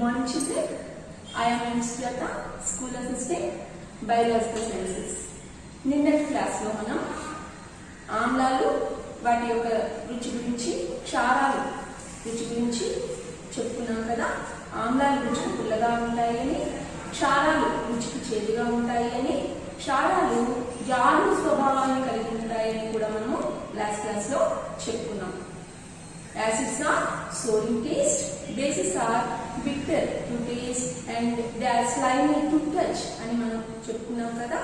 morning children. I am Sujata, School Assistant, Biological Sciences. నిన్నటి క్లాస్లో మనం ఆమ్లాలు వాటి యొక్క రుచి గురించి, క్షారాలు రుచి గురించి చెప్పుకున్నాం కదా. ఆమ్లాలు రుచికి పుల్లగా ఉంటాయని, క్షారాలు రుచికి చేదుగా ఉంటాయని, క్షారాలు జారు స్వభావాన్ని కలిగి ఉంటాయని కూడా మనము లాస్ట్ క్లాస్లో చెప్పుకున్నాం. Acids are sour in taste, bases are bitter to taste and they are slimy to touch అని మనం చెప్పుకున్నాం కదా.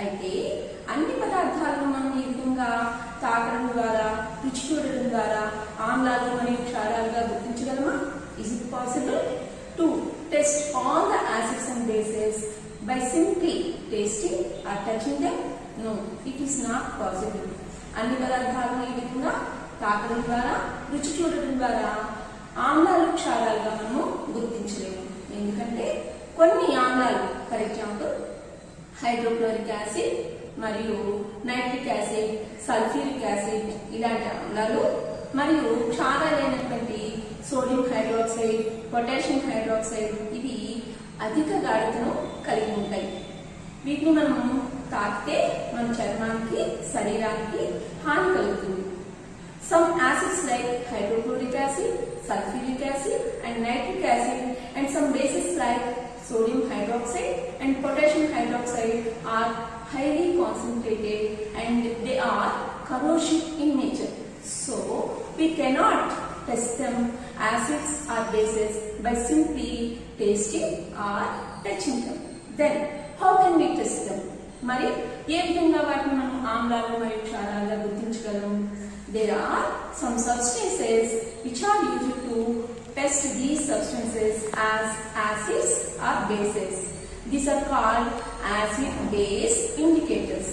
అయితే అన్ని పదార్థాలను మనం ఈ విధంగా తాకడం ద్వారా, రుచి చూడడం ద్వారా ఆమ్లాలు మరియు క్షారాలుగా గుర్తించగలమా? Is it possible to test all the acids and bases by simply tasting or touching them? No, it is not possible. అన్ని పదార్థాలను ఈ విధంగా తాకడం ద్వారా, రుచి చూడడం ద్వారా ఆమ్లాలు క్షారాలుగా మనము గుర్తించలేము. ఎందుకంటే కొన్ని ఆమ్లాలు, ఫర్ ఎగ్జాంపుల్ హైడ్రోక్లోరిక్ యాసిడ్ మరియు నైట్రిక్ యాసిడ్, సల్ఫ్యూరిక్ యాసిడ్ ఇలాంటి ఆమ్లాలు, మరియు క్షారాలైనటువంటి సోడియం హైడ్రాక్సైడ్, పొటాషియం హైడ్రాక్సైడ్ ఇవి అధిక గాఢతను కలిగి ఉంటాయి. వీటిని మనము తాకితే మన చర్మానికి, శరీరానికి హాని కలుగుతుంది. Some acids like hydrochloric acid, sulfuric acid and nitric acid and some bases like sodium hydroxide and potassium hydroxide are highly concentrated and they are corrosive in nature. So, we cannot test them acids or bases by simply tasting or touching them. Then, how can we test them? మరి ఏ విధంగా వాటిని మనం ఆమ్లాలు మరియు క్షారాలుగా గుర్తించగలం? There are some substances which are used to test these substances as acids or bases. These are called acid-base indicators.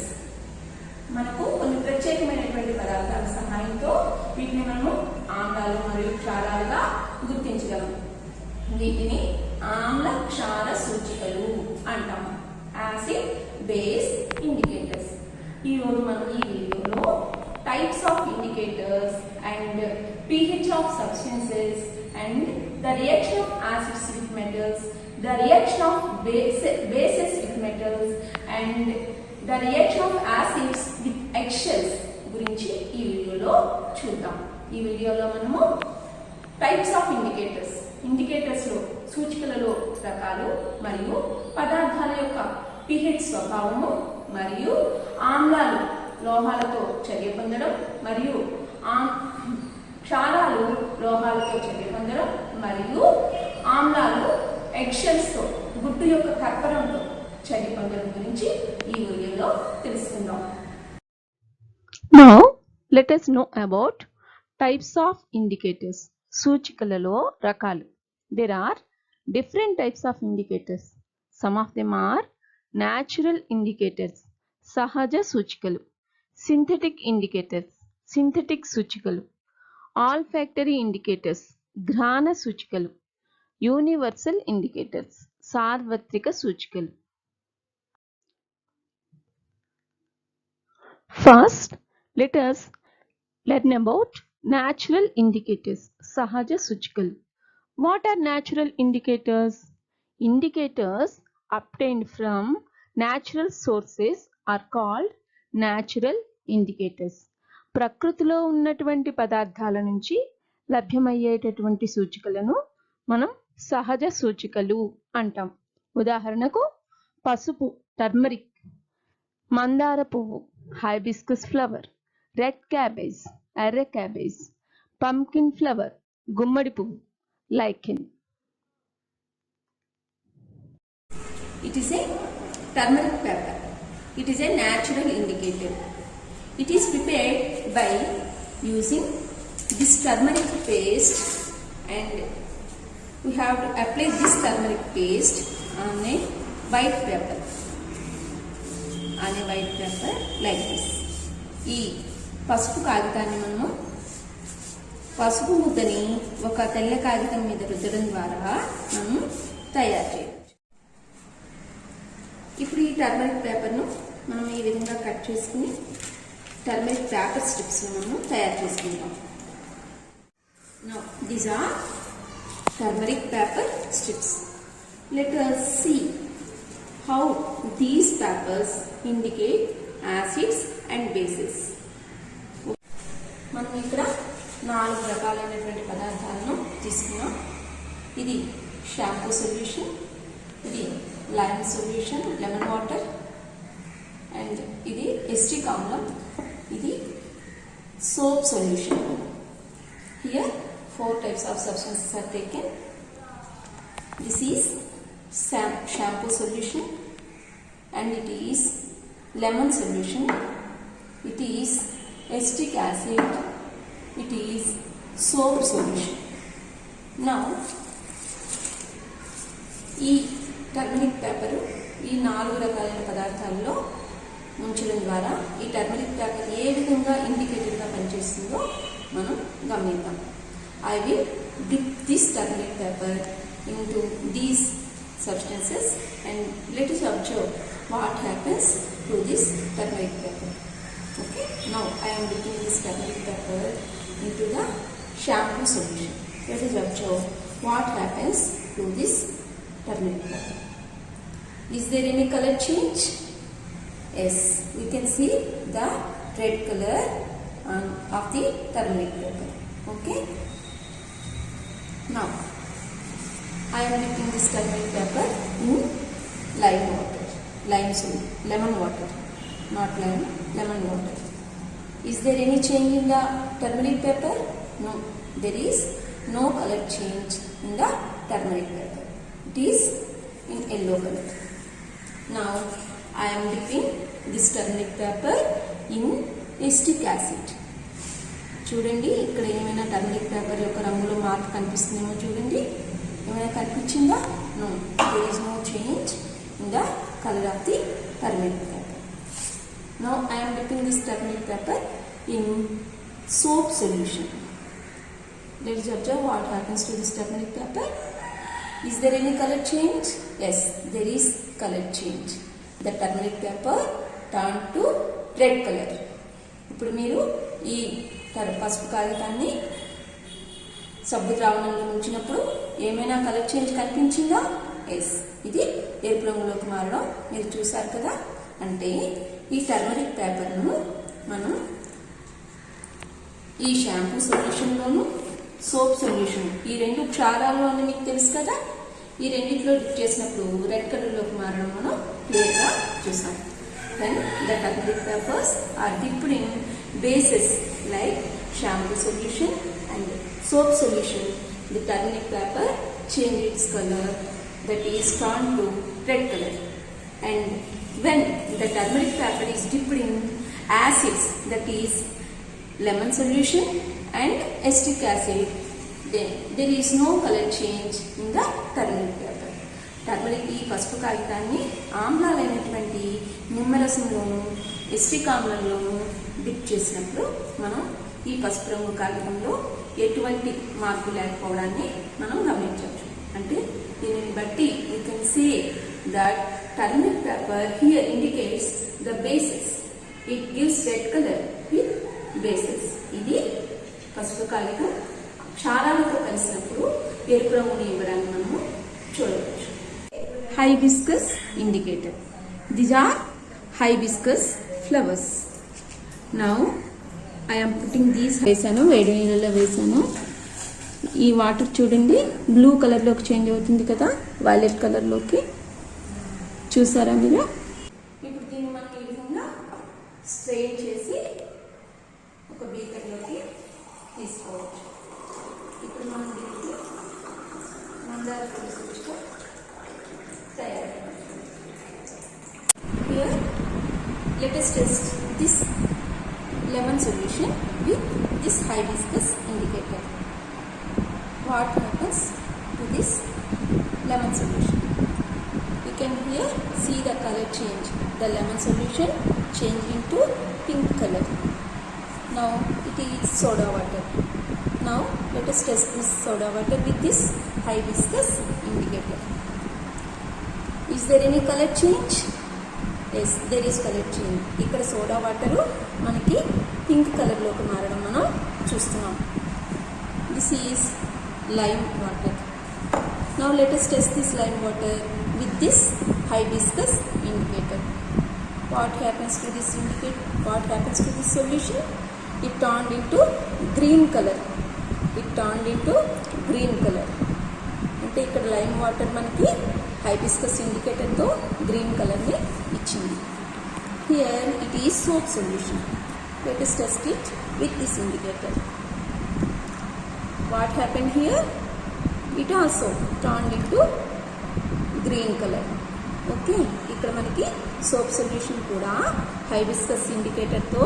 మనకు కొన్ని ప్రత్యేకమైనటువంటి పదార్థాల సహాయంతో వీటిని మనము ఆమ్లాలు మరియు క్షారాలుగా గుర్తించగలం. వీటిని ఆమ్ల క్షార సూచికలు అంటాము. Acid base indicators. ఈ రోజు మనం ఈ వీడియోలో types of indicators and pH of substances and the reaction of acids with metals, the reaction of bases with metals and the reaction of acids with eggshells గురించి ఈ వీడియోలో చూద్దాం. ఈ వీడియోలో మనము టైప్స్ ఆఫ్ ఇండికేటర్స్, ఇండికేటర్స్ లో సూచికలలో రకాలు మరియు పదార్థాల యొక్క pH స్వభావము మరియు ఆమ్లాలు లోహాలతో చర్య పొందడం మరియు క్షారాలు లోహాలతో చర్య పొందడం మరియు ఆమ్లాలు ఎగ్షెల్స్ తో, గుడ్డు యొక్క తర్పణంతో చర్య పొందడం గురించి ఈ వీడియోలో తెలుసుకుందాం. Now let us know about types of indicators. సూచికలలో రకాలు. There are different types of indicators. Some of them are natural indicators, సహజ సూచికలు. సింథటిక్ ఇండికేటర్స్, సింథటిక్ సూచికలు. ఆల్ఫాక్టరీ ఇండికేటర్స్, ఘ్రాణ సూచికలు. యూనివర్సల్ ఇండికేటర్స్, సార్వత్రిక సూచికలు. First let us learn about natural indicators, సహజ సూచికలు. What are natural indicators? Indicators obtained from natural sources are called natural indicators. ప్రకృతిలో ఉన్నటువంటి పదార్థాల నుంచి లభ్యమయ్యేటటువంటి సూచికలను మనం సహజ సూచికలు అంటాం. ఉదాహరణకు పసుపు, టర్మరిక్, మందార పువ్వు, హైబిస్కస్ ఫ్లవర్, రెడ్ క్యాబేజ్, ఎర్ర క్యాబేజ్, పంకిన్ ఫ్లవర్, గుమ్మడి పువ్వు, lichen. It is a turmeric pepper. It is a natural indicator. It is prepared by using this turmeric paste and we have to apply this turmeric paste on a white paper. On a white paper like this. ఈ పసుపు కాగితాన్ని మనము, పసుపు ముద్దని ఒక తెల్ల కాగితం మీద రుద్దడం ద్వారా మనం తయారు చేయవచ్చు. ఇప్పుడు ఈ టర్మరిక్ పేపర్ను మనం ఈ విధంగా కట్ చేసుకుని టర్మరిక్ పేపర్ స్ట్రిప్స్ మనము తయారు చేసుకుంటాం. Now these are turmeric paper strips. Let us see how these papers indicate acids and bases. మనం ఇక్కడ 4 రకాలైనటువంటి పదార్థాలను తీసుకున్నాం. ఇది షాంపూ సొల్యూషన్, ఇది lime solution lemon water, and ఇది ఎస్టిక్ ఆమ్లం, ఇది soap solution. Here 4 types of substances are taken. This is shampoo solution, and it is lemon solution, it is acetic acid, it is soap solution. Now ఈ turmeric paper ఈ 4 రకాలైన పదార్థాల్లో ఉంచడం ద్వారా ఈ టర్మరిక్ పేపర్ ఏ విధంగా ఇండికేటర్గా పనిచేస్తుందో మనం గమనిద్దాం. I will dip this turmeric paper into these substances and let us observe what happens to this turmeric paper. Okay, now I am dipping this turmeric paper into the shampoo solution. Let us observe what happens to this turmeric paper. Is there any color change? Yes, we can see the red color of the turmeric paper. Okay, now I am dipping this turmeric paper in lime water, lemon water, not lime, lemon water. Is there any change in the turmeric paper? No, there is no color change in the turmeric paper. It is in yellow color. Now I am dipping this turmeric paper in acetic acid. చూడండి, ఇక్కడ ఏమైనా turmeric paper యొక్క రంగులో మార్పు కనిపిస్తుందేమో చూడండి. ఏమైనా కనిపించిందా? No, there is no change in the colour of the turmeric paper. Now I am dipping this turmeric paper in soap solution. Let us observe what happens to this turmeric paper. Is there any color change? Yes, there is color change. The turmeric paper turned to red color. ఇప్పుడు మీరు ఈ పసుపు కాగితాన్ని సబ్బు ద్రావణంలో ఉంచినప్పుడు ఏమైనా colour change కనిపించిందా? Yes, ఇది ఎరుపు రంగులోకి మారడం మీరు చూసారు కదా. అంటే ఈ టర్మరిక్ పేపర్ను మనం ఈ షాంపూ సొల్యూషన్లోను సోప్ సొల్యూషన్ ఈ 2 క్షారాలు అని మీకు తెలుసు కదా. ఈ రెండిట్లో డిప్ చేసినప్పుడు రెడ్ కలర్లోకి మారడం మనం క్లియర్గా చూసాం. Then the turmeric papers are dipped in bases like shampoo solution and soap solution. The turmeric paper changes its color, that is turned to red color. And when the turmeric paper is dipped in acids, that is lemon solution and acetic acid, then there is no color change in the turmeric paper. Turmeric ఈ పసుపు కాగితాన్ని ఆమ్లాలైనటువంటి నిమ్మరసంలోను acidic ఆమ్లంలోను dip చేసినప్పుడు మనం ఈ పసుపు రంగు కాగితంలో ఎటువంటి మార్పు లేకపోవడాన్ని మనం గమనించవచ్చు. అంటే దీనిని బట్టి you can say that turmeric paper here indicates the bases. It gives red colour with bases. ఇది పసుపు కాగితం క్షారాలతో కలిసినప్పుడు ఎరుపు రంగుని ఇవ్వడాన్ని మనము చూడవచ్చు. Hibiscus indicator. These are hibiscus flowers. Now I am putting these. వేసాను, వేడి నీళ్ళలో వేసాను. ఈ వాటర్ చూడండి బ్లూ కలర్లోకి చేంజ్ అవుతుంది కదా, వైలెట్ కలర్లోకి. చూసారా మీరు? ఇప్పుడు దీన్ని మనం ఈ విధంగా స్ట్రెయిన్ చేసి ఒక బీకర్లోకి తీసుకోవచ్చు. ఇప్పుడు మనం దీనికి మందార పులుసు తయారు. Here let us test this lemon solution with this hibiscus indicator. What happens to this lemon solution? You can here see the color change. The lemon solution changed into pink color. Now it is soda water. Now let us test this soda water with this hibiscus indicator. Is there any color change? Yes, there is color change. ఇక్కడ soda water మనకి pink కలర్లోకి మారడం మనం చూస్తున్నాం. This is lime water. Now let us test this lime water with this hibiscus indicator. What happens to this indicator? What happens to this solution? It turned into green color. It turned into green color. అంటే ఇక్కడ lime water మనకి hibiscus indicator తో green colour ని ఇచ్చింది. Here it is soap solution. Let us test it with this indicator. What happened here? It also turned into green color. Okay, ఇక్కడ మనకి soap solution కూడా hibiscus indicator తో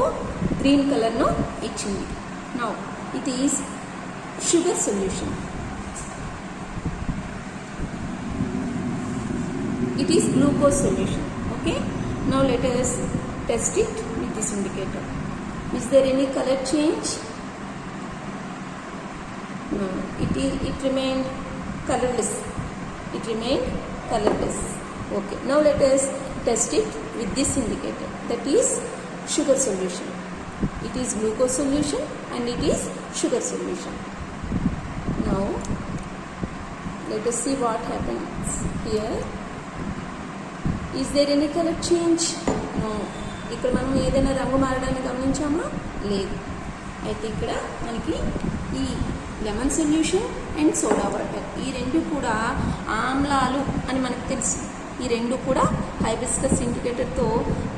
green colour ను ఇచ్చింది. Now it is sugar solution. It is glucose solution. Okay, now let us test it with this indicator. Is there any color change? No, it remained colorless. It remained colorless. Okay, now let us test it with this indicator, that is sugar solution. It is glucose solution and it is sugar solution. Now let us see what happens here. Is there any color change? No. ఇక్కడ మనం ఏదైనా రంగు మారడాన్ని గమనించామా? లేదు. అయితే ఇక్కడ మనకి ఈ lemon solution and soda water ఈ రెండు కూడా ఆమ్లాలు అని మనకు తెలుసు. ఈ రెండు కూడా హైబిస్కస్ ఇండికేటర్తో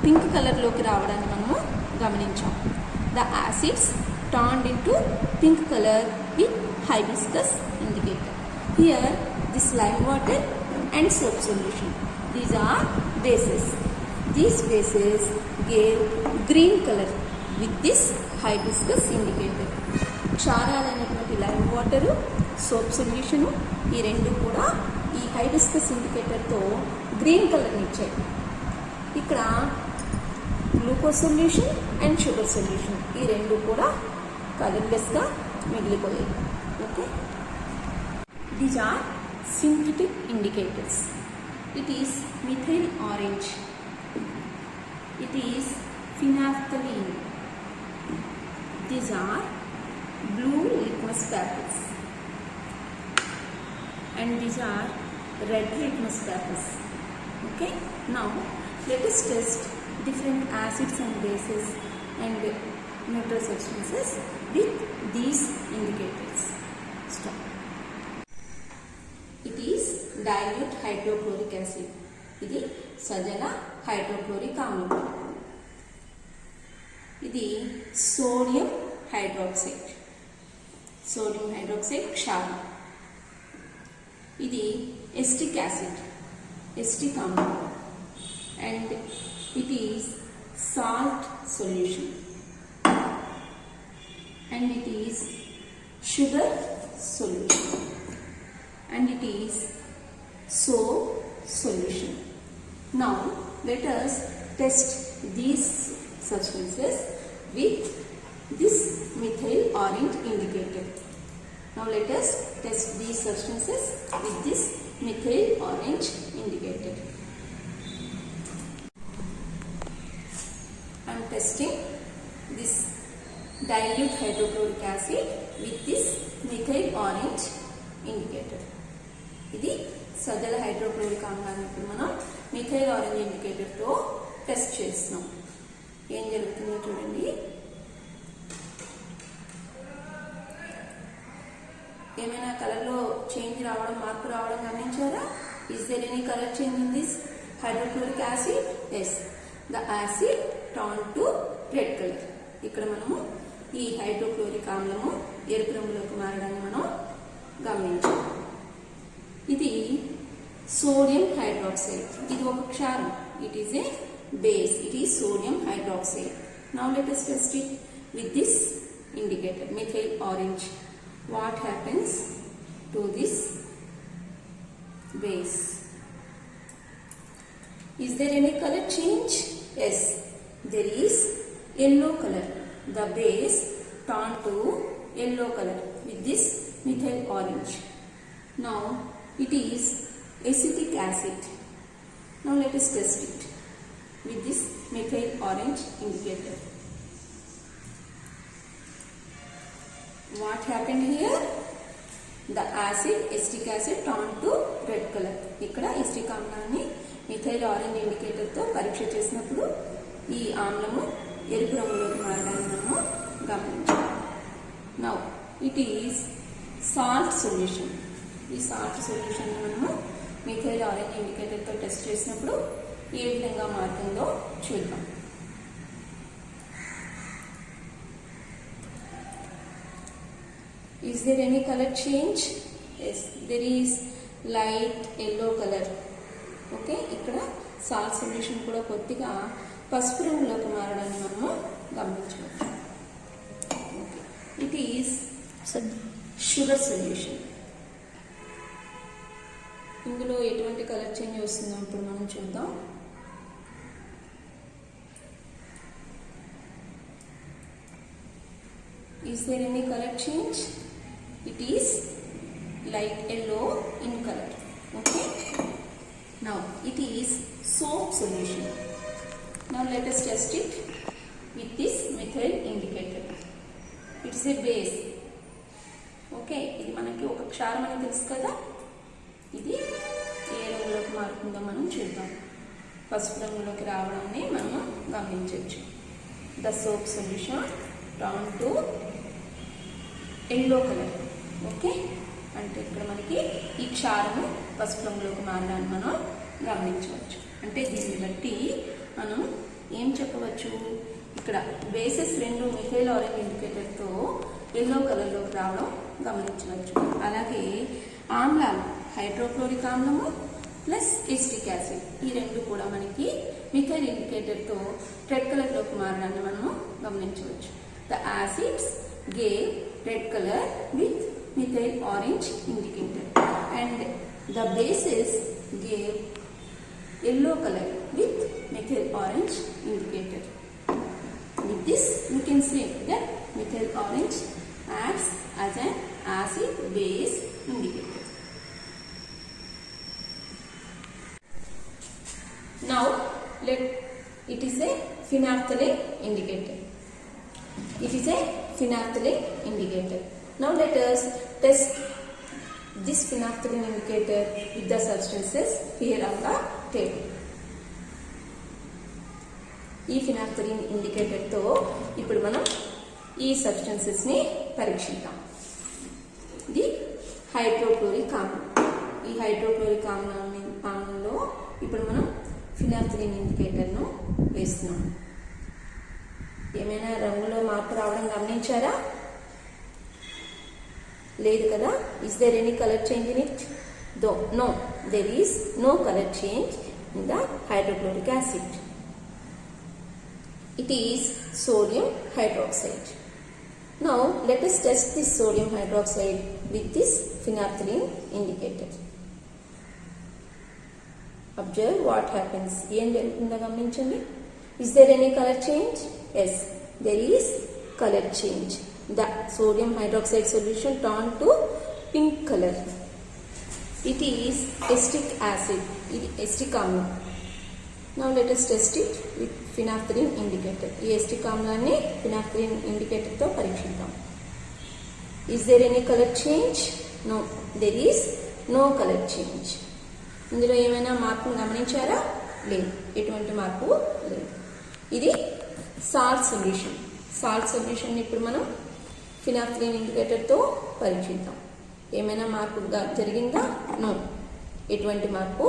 పింక్ కలర్లోకి రావడాన్ని మనము గమనించాం. The acids turned into pink color with hibiscus indicator. Here this lime water and soap solution. These are bases. These bases gave green color with this hibiscus indicator. క్షారాలైనటువంటి లైమ్ వాటరు సోప్ సొల్యూషను ఈ రెండు కూడా ఈ hibiscus ఇండికేటర్తో green కలర్ని ఇచ్చాయి. ఇక్కడ glucose solution and sugar solution ఈ రెండు కూడా కలర్లెస్గా మిగిలిపోయాయి. Okay, these are synthetic indicators. It is methyl orange. It is phenolphthalein. These are blue litmus papers. And these are red litmus papers. Okay. Now let us test different acids and bases and neutral substances with these indicators. Stop. It is dilute hydrochloric acid. ఇది సజల hydrochloric ఆమ్లం. ఇది sodium hydroxide. Sodium hydroxide క్షారం. ఇది acetic acid, acetic ఆమ్లం. And it is salt solution. And it is sugar solution. And it is soap solution. Now let us test these substances with this methyl orange indicator. Now let us test these substances with this methyl orange indicator. I am testing this dilute hydrochloric acid with this methyl orange indicator. ఇది సజల hydrochloric ఆమ్లాన్ని ఇప్పుడు మనం methyl orange ఇండికేటర్తో test చేస్తున్నాం. ఏం జరుగుతుందో చూడండి. ఏమైనా కలర్లో చేంజ్ రావడం, మార్పు రావడం గమనించారా? Is there any colour change in this hydrochloric acid? Yes, the acid turn to red colour. ఇక్కడ మనము ఈ హైడ్రోక్లోరిక్ ఆమ్లము ఎరుపు రంగులోకి మారడాన్ని మనం గమనించాం. ఇది సోడియం హైడ్రాక్సైడ్. ఇది ఒక క్షారం. It is a base. It is sodium hydroxide. Now let us test it with this indicator, methyl orange. What happens to this base? Is there any color change? Yes, there is yellow color. The base turned to yellow color with this methyl orange. Now it is acetic acid. Now let us test it with this methyl orange indicator. What happened here? The acid, acetic acid turned to ఆమ్లాన్ని methyl orange ఇండికేటర్తో పరీక్ష చేసినప్పుడు ఈ ఆమ్లము ఎరుపు రంగులోకి మారడాన్ని మనము గమనించాలి. Now it is salt solution. ఈ సాల్ట్ సొల్యూషన్ మనము మిథైల్ ఆరెంజ్ ఇండికేటర్తో టెస్ట్ చేసినప్పుడు ఏ విధంగా మారుతుందో చూద్దాం. Is there any color change? Yes, there is light yellow color. Okay, ఇక్కడ సాల్ట్ సొల్యూషన్ కూడా కొద్దిగా పసుపు రంగులోకి మారడాన్ని మనము గమనించవచ్చు. Okay, it is sugar solution. ఇందులో ఎటువంటి కలర్ చేంజ్ వస్తుందో ఇప్పుడు మనం చూద్దాం. Is there any color change? It is light yellow in color. Okay. Now it is soap solution. Now let us test it with this methyl indicator. It is a base. Okay. ఇది మనకి ఒక క్షారం అని తెలుసు కదా. ఇది ఏ రంగులోకి మారుతుందో మనం చూద్దాం. పసుపు రంగులోకి రావడాన్ని మనం గమనించవచ్చు. The soap solution turn to yellow color. Okay, అంటే ఇక్కడ మనకి ఈ క్షారము పసుపు రంగులోకి మారడాన్ని మనం గమనించవచ్చు. అంటే దీన్ని బట్టి మనం ఏం చెప్పవచ్చు, ఇక్కడ బేసెస్ రెండు మిథైల్ ఆరెంజ్ ఇండికేటర్తో ఎల్లో కలర్లోకి రావడం గమనించవచ్చు. అలాగే ఆమ్లాలు హైడ్రోక్లోరిక్ ఆమ్లము ప్లస్ ఎసిటిక్ యాసిడ్ ఈ రెండు కూడా మనకి మిథైల్ ఇండికేటర్తో రెడ్ కలర్లోకి మారడాన్ని మనము గమనించవచ్చు. The acids gave red color with methyl orange indicator and the bases gave yellow color with methyl orange indicator. With this we can say that methyl orange acts as an acid base indicator. Now it is a phenolphthalein indicator. It is a phenolphthalein indicator. Now let us test this phenolphthalein indicator with the substances here on the table. ఈ phenolphthalein indicator తో ఇప్పుడు మనం ఈ substances ని పరీక్షిద్దాం. ఇది hydrochloric ఆమ్లం. ఈ hydrochloric ఆమ్లంలో ఇప్పుడు మనం phenolphthalein indicator ను వేస్తున్నాం. ఏమైనా రంగులో మార్పు రావడం గమనించారా? లేదు కదా. Is there any colour change in it? No, there is no colour change in the hydrochloric acid. It is sodium hydroxide. Now let us test this sodium hydroxide with this phenolphthalein indicator. Observe what happens. ఏం జరుగుతుందో గమనించండి. Is there any color change? Yes, there is color change. The sodium hydroxide solution turned to pink color. It is acetic acid. It is acetic amla. Now let us test it with phenolphthalein indicator. ఈ acetic amlaన్ని phenolphthalein indicator తో పరీక్షిద్దాం. Is there any color change? No, there is no color change. ఇందులో ఏమైనా మార్పును గమనించారా? లేదు, ఎటువంటి మార్పు లేదు. ఇది సాల్ట్ సొల్యూషన్. సాల్ట్ సొల్యూషన్ ఇప్పుడు మనం phenolphthalein ఇండికేటర్తో పరీక్షిద్దాం. ఏమైనా మార్పు జరిగిందా? నో, ఎటువంటి మార్పు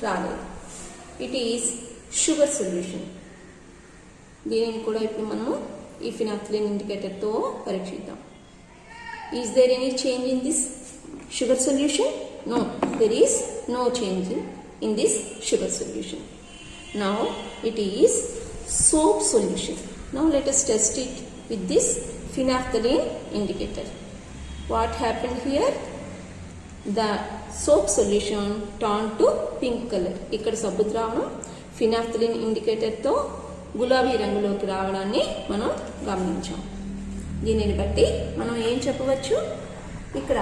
రాలేదు. It is sugar solution. దీనిని కూడా ఇప్పుడు మనము ఈ phenolphthalein ఇండికేటర్తో పరీక్షిద్దాం. Is there any change in this sugar solution? No, there is no change in this sugar solution. Now it is soap solution. Now let us test it with this phenolphthalein indicator. What happened here? The soap solution turned to pink color. ఇక్కడ సబ్బు ద్రావణం phenolphthalein indicator తో గులాబీ రంగులోకి రావడాన్ని మనం గమనించాం. దీనిని బట్టి మనం ఏం చెప్పవచ్చు, ఇక్కడ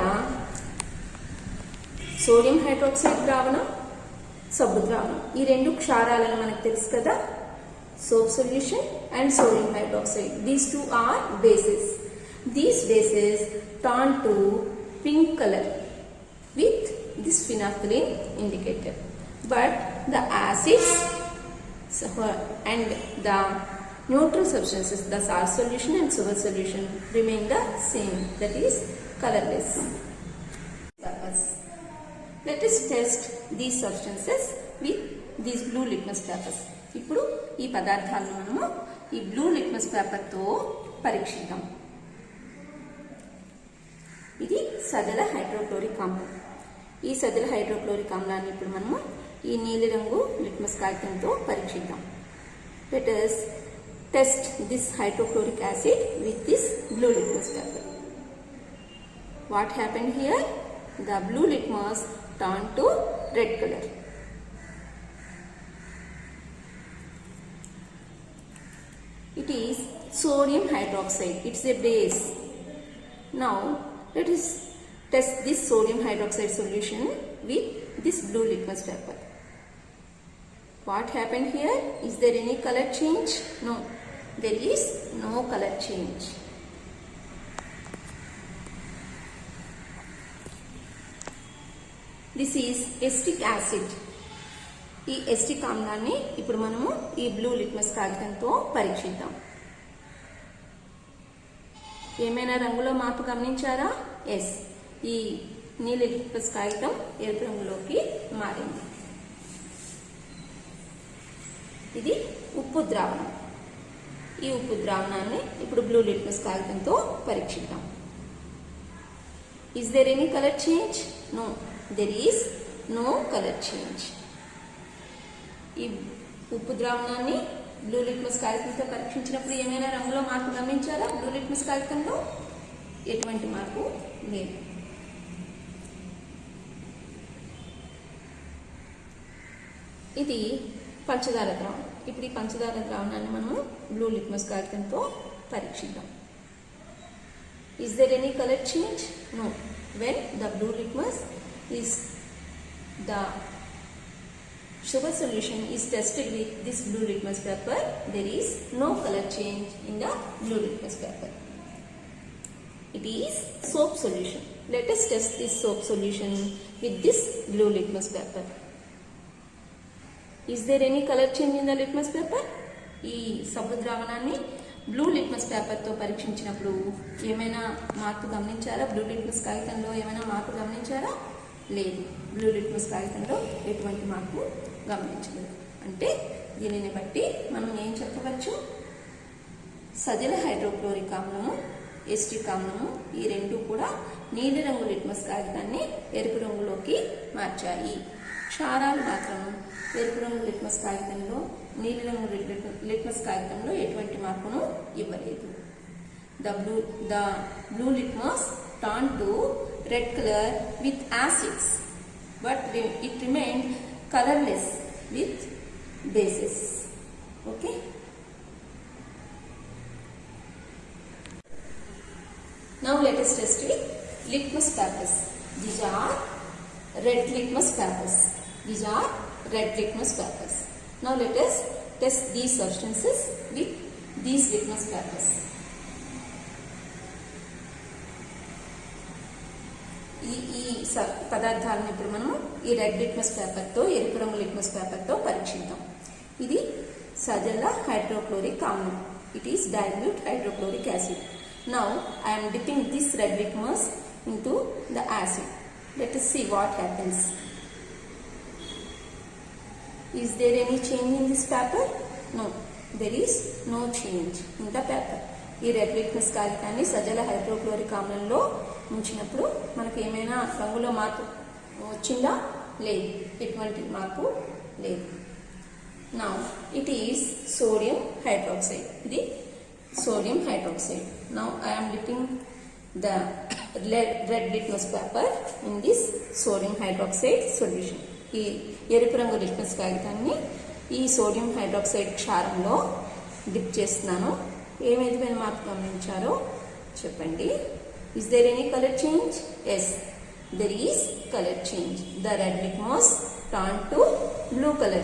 సోడియం హైడ్రాక్సైడ్ ద్రావణం, సబ్బు ద్రావణం ఈ రెండు క్షారాలను మనకు తెలుసు కదా. soap solution and sodium hydroxide. These two are bases. These bases turn to pink color with this phenolphthalein indicator. but the acids and the neutral substances, the salt solution and sugar solution, remain the same, that is colorless. Let us test these substances with these blue litmus papers. ఇప్పుడు ఈ పదార్థాలను మనము ఈ blue litmus పేపర్తో పరీక్షిద్దాం. ఇది సజల hydrochloric ఆమ్లం. ఈ సజల hydrochloric ఆమ్లాన్ని ఇప్పుడు మనము ఈ నీలిరంగు లిట్మస్ కాగితంతో పరీక్షిద్దాం. Let us test this hydrochloric acid with this blue litmus paper. What happened here? The blue litmus turned to red color. It is sodium hydroxide. It's a base. Now let us test this sodium hydroxide solution with this blue litmus paper. What happened here? Is there any color change? No, there is no color change. This is acetic acid. ఈ acidic ఆమ్లాన్ని ఇప్పుడు మనము ఈ blue litmus కాగితంతో పరీక్షిద్దాం. ఏమైనా రంగులో మార్పు గమనించారా? Yes, ఈ నీలి లిట్మస్ కాగితం ఎరుపు రంగులోకి మారింది. ఇది ఉప్పు ద్రావణం. ఈ ఉప్పు ద్రావణాన్ని ఇప్పుడు బ్లూ లిట్మస్ కాగితంతో పరీక్షిద్దాం. Is there any color change? No, there is no color change. ఈ ఉప్పు ద్రావణాన్ని బ్లూ లిట్మస్ కాగితంతో పరీక్షించినప్పుడు ఏమైనా రంగులో మార్పు గమనించారా? బ్లూ లిట్మస్ కాగితంలో ఎటువంటి మార్పు లేదు. ఇది పంచదార ద్రావణం. ఇప్పుడు ఈ పంచదార ద్రావణాన్ని మనము బ్లూ లిట్మస్ కాగితంతో పరీక్షిద్దాం. Is there any color change? No. When the blue litmus is the sugar solution is tested with this blue litmus paper, there is no color change in the blue litmus paper. It is soap solution. Let us test this soap solution with this blue litmus paper. Is there any color change in the litmus paper? ఈ సబ్బు ద్రావణాన్ని blue litmus పేపర్తో పరీక్షించినప్పుడు ఏమైనా మార్పు గమనించారా? Blue litmus కాగితంలో ఏమైనా మార్పు గమనించారా? లేదు, బ్లూ లిట్మస్ కాగితంలో ఎటువంటి మార్పు గమనించలేదు. అంటే దీనిని బట్టి మనం ఏం చెప్పవచ్చు? సజల హైడ్రోక్లోరిక్ ఆమ్లము, ఎస్టిక్ ఆమ్లము ఈ రెండు కూడా నీలి రంగు లిట్మస్ కాగితాన్ని ఎరుపు రంగులోకి మార్చాయి. క్షారాలు మాత్రం ఎరుపు రంగు లిట్మస్ కాగితంలో, నీలి రంగు లిట్మస్ కాగితంలో ఎటువంటి మార్పును ఇవ్వలేదు. The blue litmus turned to red color with acids, but it remained colorless with bases. Okay. Now let us test with litmus papers. These are red litmus papers. These are red litmus papers. Now let us test these substances with these litmus papers. ఈ పదార్థాలను ఇప్పుడు మనము ఈ red litmus పేపర్తో, ఎరుపు రంగు litmus పేపర్తో పరీక్షిద్దాం. ఇది సజల హైడ్రోక్లోరిక్ ఆమ్లం. It is dilute hydrochloric acid. Now I am dipping this red litmus into the acid. Let us see what happens. Is there any change in this paper? No, there is no change in the paper. ఈ red litmus కాగితాన్ని సజల hydrochloric ఆమ్లంలో ఉంచినప్పుడు మనకు ఏమైనా రంగులో మార్పు వచ్చిందా? లేదు, ఎటువంటి మార్పు లేదు. Now it is sodium hydroxide. ఇది sodium hydroxide. Now I am dipping the red litmus paper in this sodium hydroxide solution. ఈ ఎరుపు రంగు లిట్మస్ కాగితాన్ని ఈ సోడియం హైడ్రాక్సైడ్ క్షారంలో డిప్ చేస్తున్నాను. ఏ విధమైన మార్పు గమనించారో చెప్పండి. Is there any color change? Yes, there is color change. The red litmus turned to blue color.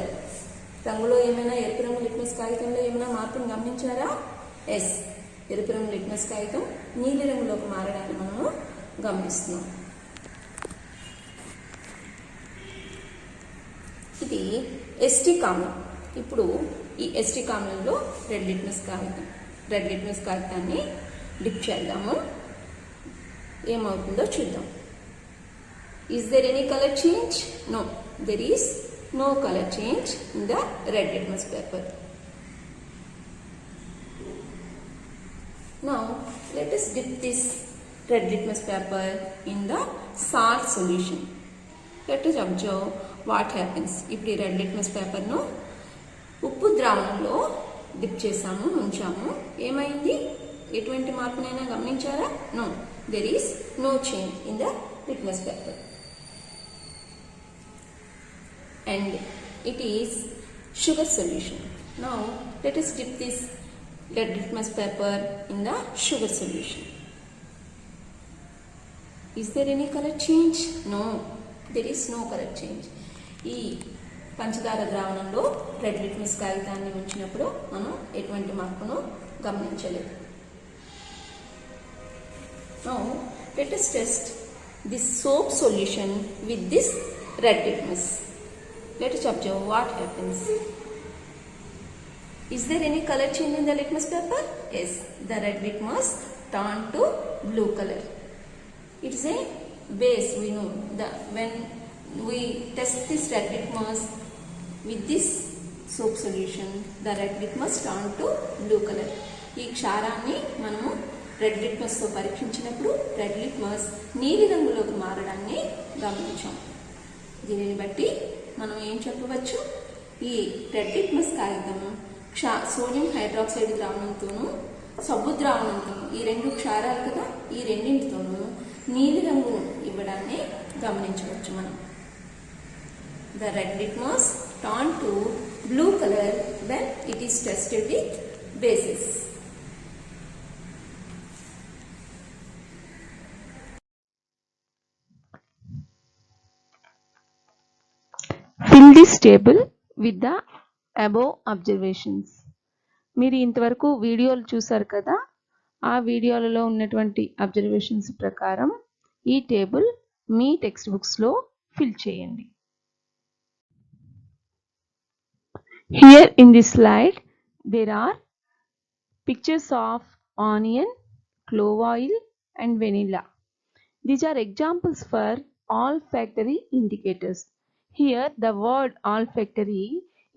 రంగులో ఏమైనా ఎరుపు రంగు లిట్మస్ కాగితంలో ఏమైనా మార్పును గమనించారా? ఎస్, ఎరుపు రంగు లిట్మస్ కాగితం నీలి రంగులోకి మారడాన్ని మనము గమనిస్తున్నాం. ఇది ఎస్టిక్ ఆమ్లం. ఇప్పుడు ఈ ఎస్టిక్ ఆమ్లంలో రెడ్ లిట్మస్ కాగితాన్ని డిప్ చేద్దాము. ఏమవుతుందో చూద్దాం. Is there any color change? No, there is no color change in the red litmus paper. Now let us dip this red litmus paper in the salt solution. Let us observe what happens. ఇప్పుడు ఈ red litmus పేపర్ను ఉప్పు ద్రావణంలో dip చేసాము, ఉంచాము. ఏమైంది? ఎటువంటి మార్పునైనా గమనించారా? No, there is no change in the litmus paper. And it is sugar solution. Now let us dip this red litmus paper in the sugar solution. Is there any color change? No, there is no color change. ఈ పంచదార ద్రావణంలో red litmus కాగితాన్ని ఉంచినప్పుడు మనం ఎటువంటి మార్పును గమనించలేదు. Now let us test this soap solution with this red litmus. Let us observe what happens. Is there any color change in the litmus paper? Yes, the red litmus turned to blue color. It is a base. We know that when we test this red litmus with this soap solution, the red litmus turned to blue color. ఈ క్షారాన్ని మనము red litmus తో పరీక్షించినప్పుడు red litmus నీలి రంగులోకి మారడాన్ని గమనించాం. దీనిని బట్టి మనం ఏం చెప్పవచ్చు? ఈ రెడ్ లిట్మస్ కాగితం సోడియం హైడ్రాక్సైడ్ ద్రావణంతోనూ సబ్బు ద్రావణంతోనూ, ఈ రెండు క్షారాలు కదా, ఈ రెండింటితోనూ నీలి రంగును ఇవ్వడాన్ని గమనించవచ్చు మనం. The red litmus turn to blue color when it is tested with bases. Fill this table with the above observations. మీరు ఇంతవరకు వీడియోలు చూసారు కదా, ఆ వీడియోలలో ఉన్నటువంటి అబ్జర్వేషన్స్ ప్రకారం ఈ టేబుల్ మీ టెక్స్ట్ బుక్స్లో ఫిల్ చేయండి. Here in this slide there are pictures of onion, clove oil and vanilla. These are examples for olfactory indicators. Here the word olfactory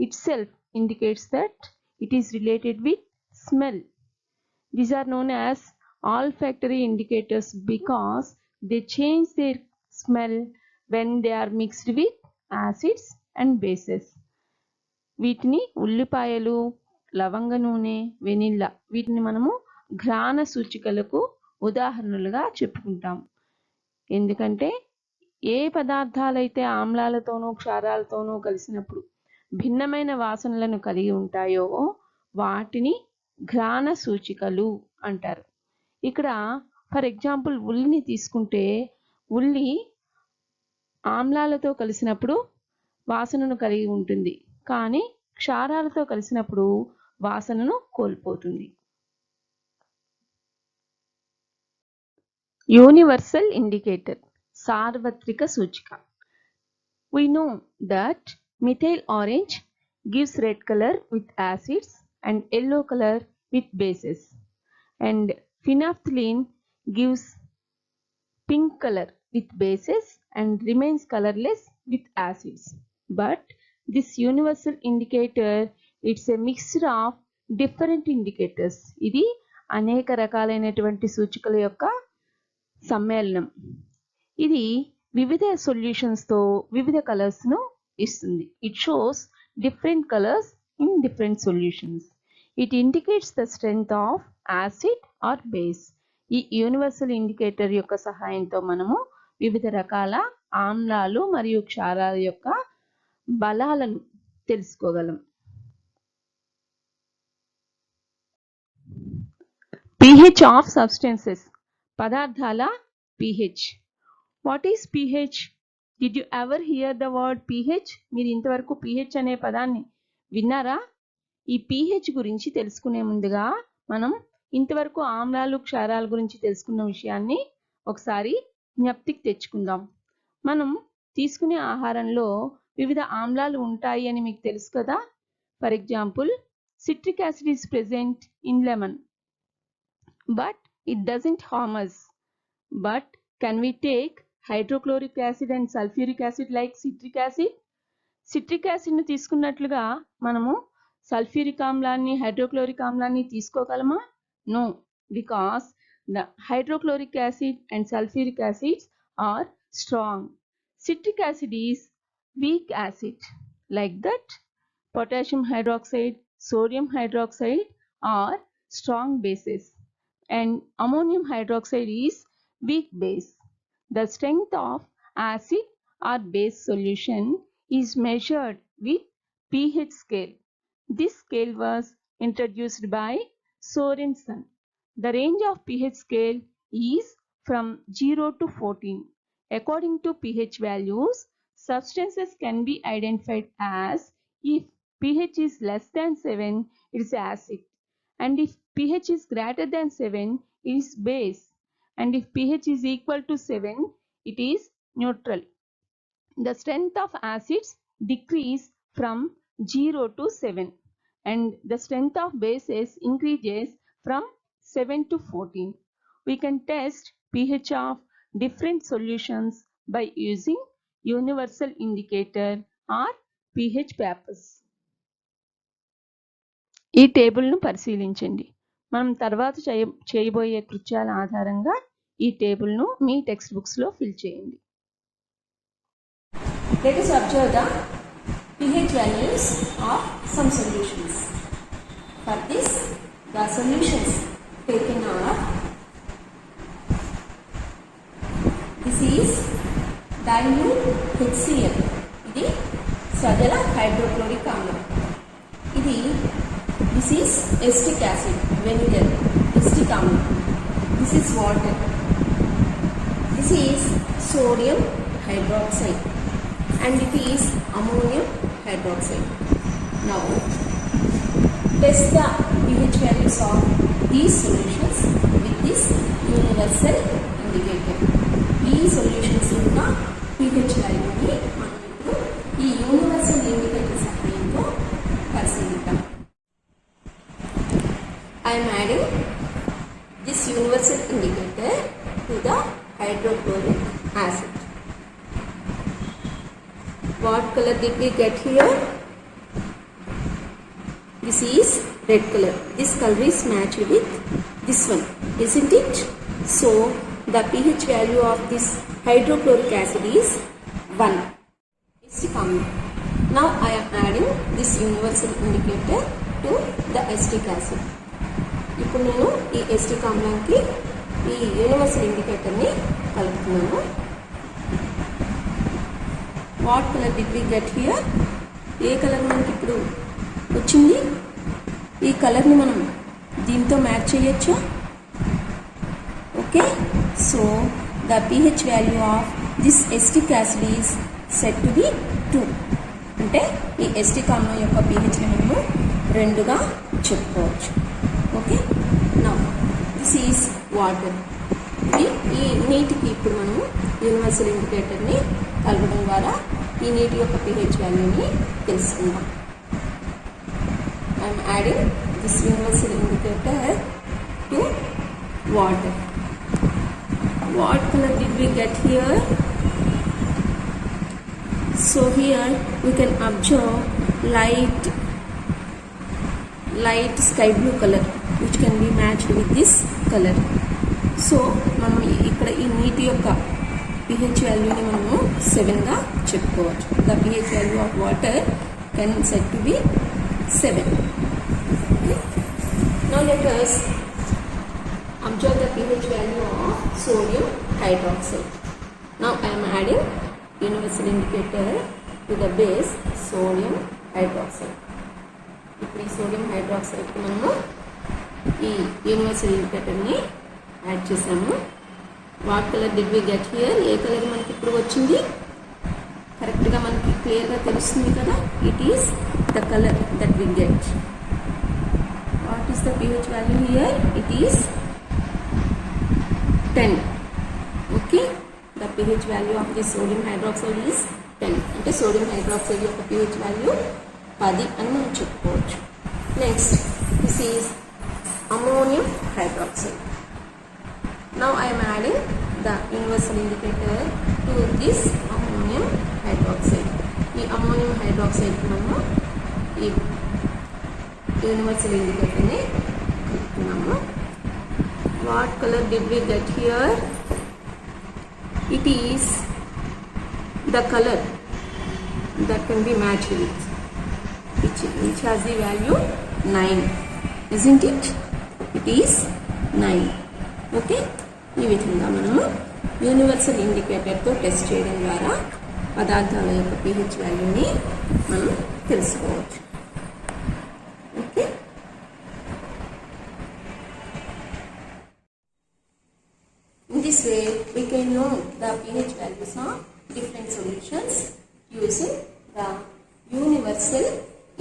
itself indicates that it is related with smell. These are known as olfactory indicators because they change their smell when they are mixed with acids and bases. వీటిని ఉల్లిపాయలు, లవంగ నూనె, vanilla, వీటిని మనము ఘ్రాణ సూచికలకు ఉదాహరణలుగా చెప్పుకుంటాం. ఎందుకంటే ఏ పదార్థాలైతే ఆమ్లాలతోనూ క్షారాలతోనూ కలిసినప్పుడు భిన్నమైన వాసనలను కలిగి ఉంటాయో వాటిని ఘ్రాణ సూచికలు అంటారు. ఇక్కడ ఫర్ ఎగ్జాంపుల్ ఉల్లిని తీసుకుంటే, ఉల్లి ఆమ్లాలతో కలిసినప్పుడు వాసనను కలిగి ఉంటుంది, కానీ క్షారాలతో కలిసినప్పుడు వాసనను కోల్పోతుంది. యూనివర్సల్ ఇండికేటర్, సార్వత్రిక సూచిక. We know that methyl orange gives red color with acids and yellow color with bases, and phenolphthalein gives pink color with bases and remains colorless with acids. But this universal indicator, it's a mixture of different indicators. ఇది అనేక రకాలైనటువంటి సూచికల యొక్క సమ్మేళనం. ఇది వివిధ solutions తో వివిధ colours ను ఇస్తుంది. It shows different colours in different solutions. It indicates the strength of acid or base. ఈ యూనివర్సల్ ఇండికేటర్ యొక్క సహాయంతో మనము వివిధ రకాల ఆమ్లాలు మరియు క్షారాల యొక్క బలాలను తెలుసుకోగలం. pH of substances, పదార్థాల pH. What is pH? Did you ever hear the word pH? మీరు ఇంతవరకు pH అనే పదాన్ని విన్నారా? ఈ pH గురించి తెలుసుకునే ముందుగా మనం ఇంతవరకు ఆమ్లాలు క్షారాల గురించి తెలుసుకున్న విషయాన్ని ఒకసారి జ్ఞప్తికి తెచ్చుకుందాం. మనం తీసుకునే ఆహారంలో వివిధ ఆమ్లాలు ఉంటాయి అని మీకు తెలుసు కదా. For example, citric acid is present in lemon, but it doesn't harm us. But can we take hydrochloric acid and sulfuric acid like citric acid? Citric యాసిడ్ని తీసుకున్నట్లుగా మనము సల్ఫ్యూరిక్ ఆమ్లాన్ని, హైడ్రోక్లోరిక్ ఆమ్లాన్ని తీసుకోగలమా? No, because the hydrochloric acid and sulphuric acids are strong. Citric acid is weak acid. Like that, potassium hydroxide, sodium hydroxide are strong bases, and ammonium hydroxide is weak base. The strength of acid or base solution is measured with pH scale. This scale was introduced by Sorensen. The range of pH scale is from 0 to 14. According to pH values, substances can be identified as: if pH is less than 7, it is acid, and if pH is greater than 7, it is base, and if pH is equal to 7, it is neutral. The strength of acids decrease from 0 to 7, and the strength of bases increases from 7 to 14. We can test pH of different solutions by using universal indicator or pH papers. ఈ టేబుల్ను పరిశీలించండి. మనం తర్వాత చేయబోయే కృత్యాల ఆధారంగా ఈ టేబుల్ను మీ text బుక్స్లో ఫిల్ చేయండి. Let us observe the pH values of some solutions. For this, the solutions taken are: this is dilute HCl, ఇది సజల హైడ్రోక్లోరిక్ ఆమ్లం. This is acetic acid, vinegar, acetic amine. This is water. This is sodium hydroxide, and it is ammonium hydroxide. Now, test the pH values of these solutions with this universal indicator. ఈ solutions యొక్క pH value ని మనం ఇప్పుడు ఈ universal indicator సహాయంతో పరిశీలిద్దాం. I am adding this universal indicator to the hydrochloric acid. What color did we get here? This is red color. This color is matched with this one, isn't it? So the pH value of this hydrochloric acid is 1. Acetic amine. Now I am adding this universal indicator to the acetic acid. ఇప్పుడు నేను ఈ acetic ఆమ్లానికి ఈ universal ఇండికేటర్ని కలుపుతున్నాను. What colour did we get here? ఏ colour మనకి ఇప్పుడు వచ్చింది? ఈ కలర్ని మనం దీంతో మ్యాచ్ చేయొచ్చు. Okay, so the pH value of this acetic acid is set to be 2. అంటే ఈ ఎసిటిక్ ఆమ్లం యొక్క pHని మనము 2గా చెప్పుకోవచ్చు. Okay, now this is water. ఈ నీటికి ఇప్పుడు మనము యూనివర్సల్ ఇండికేటర్ని కలపడం ద్వారా ఈ నీటి యొక్క pH వాల్యూని తెలుసుకుందాం. I'm adding this universal indicator to water. What color did we get here? So here we can observe light sky blue color which can be matched with this color. So మనం ఇక్కడ ఈ నీటి యొక్క pH వాల్యూని మనము 7గా చెప్పుకోవచ్చు. The pH value of water can said to be 7. Okay. Now let us observe the pH value of sodium hydroxide. Now I am adding universal indicator to the base sodium hydroxide. ఇప్పుడు ఈ sodium హైడ్రాక్సైడ్కి మనము ఈ universal ఇండికేటర్ని add చేసాము. What colour did we get here? ఏ colour మనకి ఇప్పుడు వచ్చింది? కరెక్ట్గా మనకి క్లియర్గా తెలుస్తుంది కదా. It is the colour that we get. What is the pH value here? It is 10. Okay, the pH value of this sodium hydroxide is 10 అంటే సోడియం హైడ్రాక్సైడ్ యొక్క pH వాల్యూ 10 అని మనం చెప్పుకోవచ్చు. Next this is ammonium hydroxide. Now I am adding the universal indicator to this ammonium hydroxide. ఈ ammonium hydroxide మనము ఈ universal ఇండికేటర్ని కలుపుతున్నాము. What color did we get here? It is the color that can be matched with, which has the value 9, isn't it? It is 9. Okay, ఈ విధంగా మనము universal ఇండికేటర్తో test చేయడం ద్వారా పదార్థాల యొక్క pH వాల్యూని మనం తెలుసుకోవచ్చు. Okay, in this way we can know the pH values of different solutions using the universal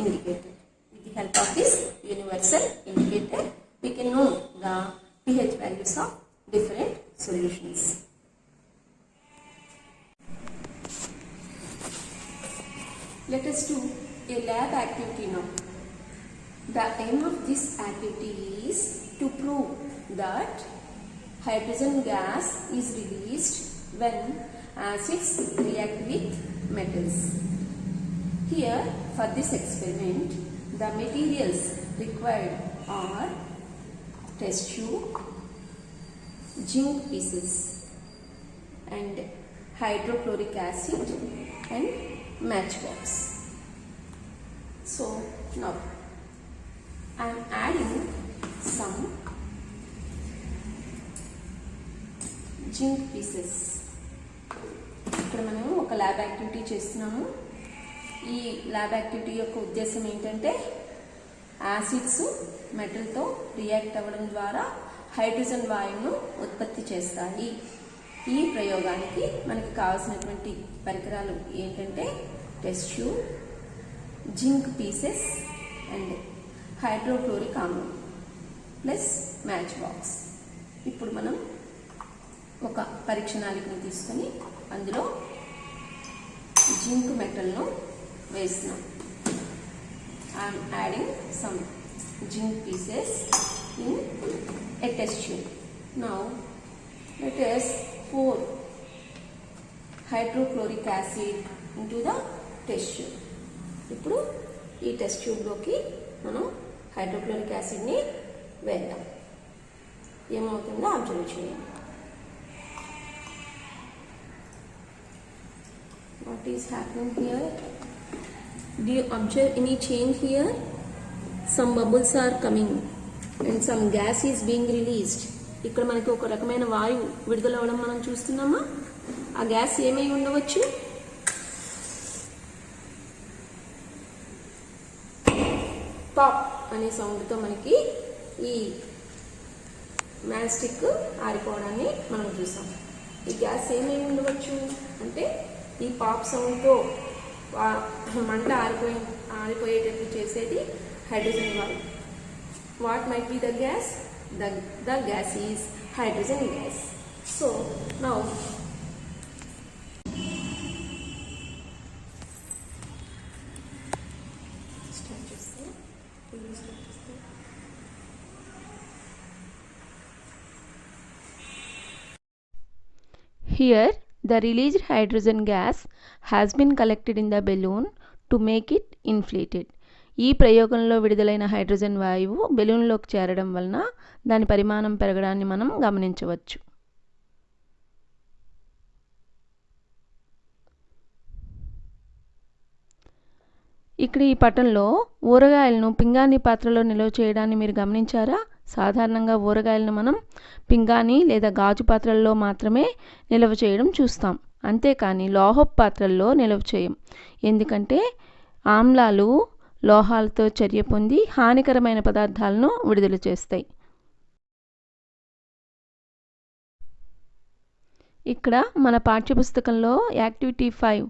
indicator. With the help of this universal indicator we can know the pH values of different solutions. Let us do a lab activity now. The aim of this activity is to prove that hydrogen gas is released when acids react with metals. Here, for this experiment, the materials required are test tube, zinc pieces, and hydrochloric acid and matchbox. So now I am adding some zinc pieces. ఇక్కడ మనము ఒక lab activity చేస్తున్నాము. ఈ lab activity యొక్క ఉద్దేశం ఏంటంటే acids మెటల్తో react అవ్వడం ద్వారా హైడ్రోజన్ వాయువును ఉత్పత్తి చేస్తాయి. ఈ ప్రయోగానికి మనకి కావాల్సినటువంటి పరికరాలు ఏంటంటే test tube, zinc pieces and hydrochloric ఆమ్లం ప్లస్ మ్యాచ్ బాక్స్. ఇప్పుడు మనం ఒక పరీక్షణాళికను తీసుకొని అందులో జింక్ మెటల్ను వేస్తున్నాం. I'm adding some zinc pieces in a test tube. Now let us pour hydrochloric acid into the test tube. ఇప్పుడు ఈ టెస్ట్ ట్యూబ్లోకి మనం హైడ్రోక్లోరిక్ యాసిడ్ని వేద్దాం. ఏమవుతుందో అబ్జర్వ్ చేయండి. What is happening here? Do you observe any change here? Some bubbles are coming and some gas is being released. ఇక్కడ మనకి ఒక రకమైన వాయువు విడుదల అవ్వడం మనం చూస్తున్నామా? ఆ గ్యాస్ ఏమై ఉండవచ్చు? పాప్ అనే సౌండ్తో మనకి ఈ మ్యాస్టిక్ ఆరిపోవడాన్ని మనం చూసాం. ఈ గ్యాస్ ఏమై ఉండవచ్చు అంటే ఈ పాప్ సౌండ్తో మంట ఆరిపోయేటట్టు చేసేది హైడ్రోజన్ వాయువు. What might be the gas? The gas is hydrogen gas. So now here the released hydrogen gas has been collected in the balloon to make it inflated. ఈ ప్రయోగంలో విడుదలైన హైడ్రోజన్ వాయువు బెలూన్లోకి చేరడం వలన దాని పరిమాణం పెరగడాన్ని మనం గమనించవచ్చు. ఇక్కడ ఈ పటంలో ఊరగాయలను పింగాణీ పాత్రలో నిల్వ చేయడాన్ని మీరు గమనించారా? సాధారణంగా ఊరగాయలను మనం పింగాణీ లేదా గాజు పాత్రల్లో మాత్రమే నిల్వ చేయడం చూస్తాం. అంతేకాని లోహపు పాత్రల్లో నిల్వ చేయం. ఎందుకంటే ఆమ్లాలు లోహాలతో చర్య పొంది హానికరమైన పదార్థాలను విడుదల చేస్తాయి. ఇక్కడ మన పాఠ్యపుస్తకంలో activity 5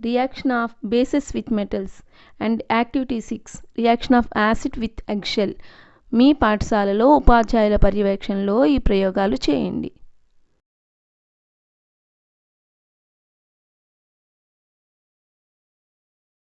reaction of bases with metals and activity 6 reaction of acid with eggshell మీ పాఠశాలలో ఉపాధ్యాయుల పర్యవేక్షణలో ఈ ప్రయోగాలు చేయండి.